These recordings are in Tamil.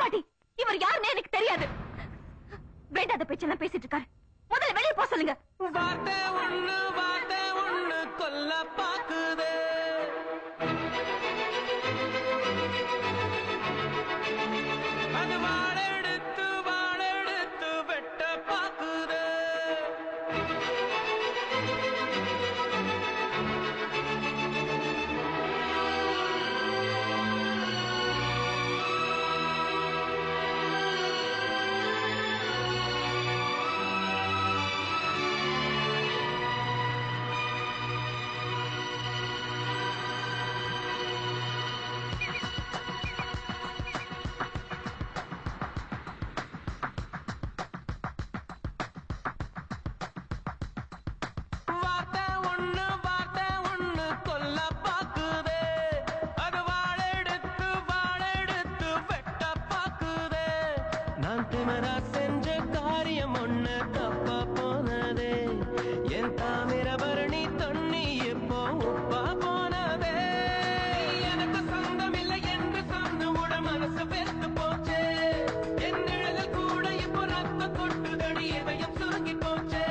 பாட்டி, இவர் யாருன்னு எனக்கு தெரியாது. வேண்டாத பேச்செல்லாம் பேசிட்டு இருக்காரு. முதல்ல வெளியே போக சொல்லுங்க. வார்த்தை ஒண்ணு கொல்ல பாக்குதே. அது வாழெடுத்து வெட்ட பாக்குதே. செஞ்ச காரியம் ஒண்ணு தப்பா போனதே. என் தாமிரபரணி தண்ணி எப்போ உப்பா போனதே. எனக்கு சொந்தம் இல்லை என்று சொன்ன உட மனசு வெறுத்து போச்சே. என் நிழல் கூட இப்போ ரத்த கொட்டுதடி இதயம் சுருங்கி போச்சே.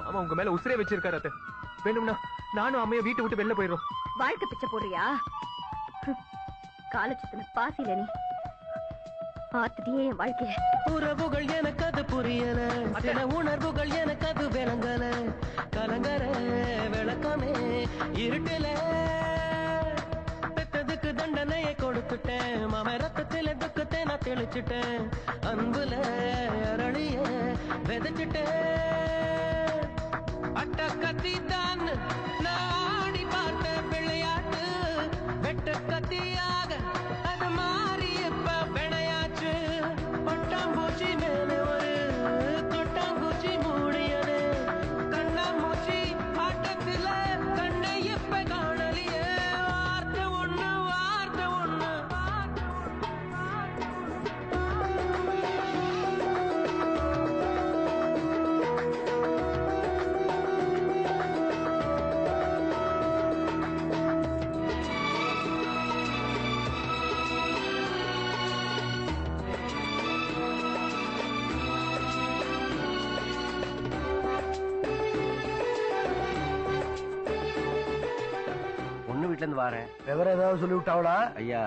மாமா உங்க மேல உசிரே வச்சிருக்காரு அத்தை. வேணும்னா நானும் அம்மைய வீட்டை விட்டு வெளில போயிடும். வாழ்க்கை பிச்சை போடுறியா? காலச்சத்தின பாசில நீ பார்த்துட்டியே என் வாழ்க்கைய. உறவுகள் எனக்கு அது புரியல, சில உணர்வுகள் எனக்கு அது விளங்கல. கலங்கர விளக்கமே இருட்டுல பெத்ததுக்கு தண்டனையை கொடுத்துட்டேன். மாம ரத்தத்தில துக்கத்தை நான் தெளிச்சுட்டேன். அன்புல அரளிய விதைச்சிட்டேன். அட்ட கத்தி தான் நாடி பார்த்த விளையாட்டு வெட்ட கத்தியாக அது மாறி எப்ப விளையாச்சு. பட்டாம்பூச்சி மேல ஒரு தொட்டாம்பூச்சி மூடியது. கண்ணாமூச்சி ஆட்டத்தில கண்ணை எப்ப காணலியே. வார்த்தை ஒண்ணு வரேன். விவரம் ஏதாவது சொல்லி விட்டாவளா? ஐயா,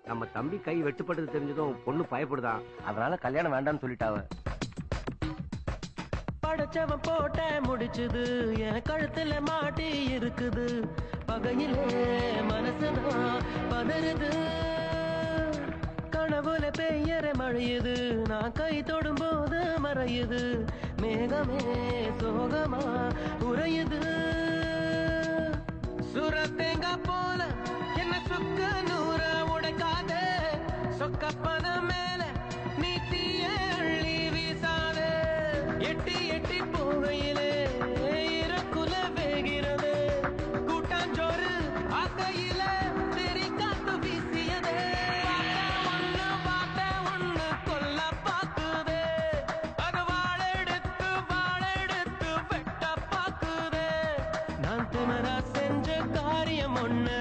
நம்ம தம்பி கை வெட்டுப்பட்டது தெரிஞ்சதும் பொண்ணு பயப்படுதான். அதனால கல்யாணம் வேண்டாம்னு சொல்லிட்டாவ. படைச்சவன் போட்ட முடிச்சுது என் கழுத்துல மாட்டி இருக்குது. பகையிலே மனசுதான் பதறுது. கனவுல பெய்யற மழையுது. நான் கை தொடும் போது மறையுது. மேகமே சோகமா உறையுது. சுரத்தேங்க போல என்ன சுக்க நூற உடைக்காத. சொக்கப்பன மேல நீ தீய அள்ளி வீசாத. எட்டி எட்டி போகையிலே இறக்குல வேகிறது. கூட்டாஞ்சோறு ஆக்கையில தெரி காத்து வீசியதே. வார்த்தை ஒண்ணு கொல்ல பாக்குதே. அது வாழெடுத்து வெட்ட பாக்குதே. நான் திமரா செஞ்ச காரியம் ஒண்ணு